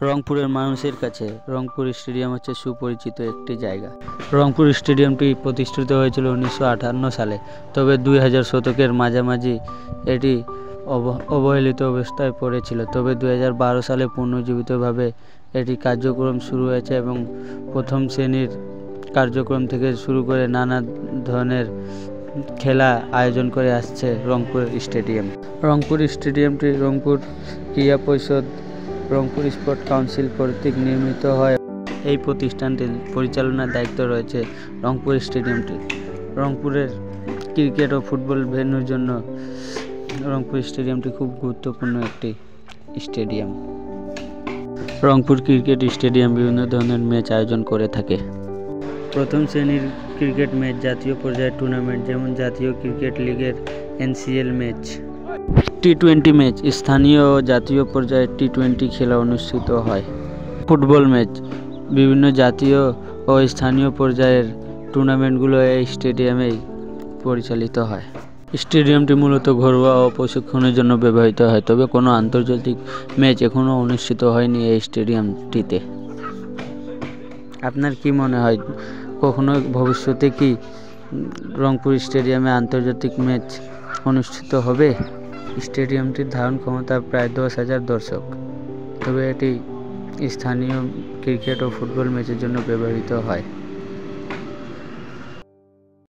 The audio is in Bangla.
রংপুরের মানুষের কাছে রংপুর স্টেডিয়াম হচ্ছে সুপরিচিত একটি জায়গা। রংপুর স্টেডিয়ামটি প্রতিষ্ঠিত হয়েছিল 1958 সালে, তবে 2000 শতকের মাঝামাঝি এটি অবহেলিত অবস্থায় পড়েছিল। তবে 2012 সালে পুনর্জীবিতভাবে এটি কার্যক্রম শুরু হয়েছে এবং প্রথম শ্রেণীর কার্যক্রম থেকে শুরু করে নানা ধরনের খেলা আয়োজন করে আসছে রংপুর স্টেডিয়াম। রংপুর স্টেডিয়ামটি রংপুর ক্রীড়া পরিষদ, রংপুর স্পোর্ট কাউন্সিল কর্তৃক নির্মিত হয়। এই প্রতিষ্ঠানটির পরিচালনার দায়িত্ব রয়েছে রংপুর স্টেডিয়ামটি। রংপুরের ক্রিকেট ও ফুটবল ভেন্যুর জন্য রংপুর স্টেডিয়ামটি খুব গুরুত্বপূর্ণ একটি স্টেডিয়াম। রংপুর ক্রিকেট স্টেডিয়াম বিভিন্ন ধরনের ম্যাচ আয়োজন করে থাকে। প্রথম শ্রেণীর ক্রিকেট ম্যাচ, জাতীয় পর্যায়ের টুর্নামেন্ট যেমন জাতীয় ক্রিকেট লিগের NCL ম্যাচ, টি-20 ম্যাচ, স্থানীয় ও জাতীয় পর্যায়ের টি-20 খেলা অনুষ্ঠিত হয়। ফুটবল ম্যাচ, বিভিন্ন জাতীয় ও স্থানীয় পর্যায়ের টুর্নামেন্টগুলো এই স্টেডিয়ামেই পরিচালিত হয়। স্টেডিয়ামটি মূলত ঘরোয়া ও প্রশিক্ষণের জন্য ব্যবহৃত হয়, তবে কোনো আন্তর্জাতিক ম্যাচ এখনও অনুষ্ঠিত হয়নি এই স্টেডিয়ামটিতে। আপনার কি মনে হয়, কখনো ভবিষ্যতে কি রংপুর স্টেডিয়ামে আন্তর্জাতিক ম্যাচ অনুষ্ঠিত হবে? স্টেডিয়ামটির ধারণ ক্ষমতা প্রায় 10,000 দর্শক, তবে এটি স্থানীয় ক্রিকেট ও ফুটবল ম্যাচের জন্য ব্যবহৃত হয়।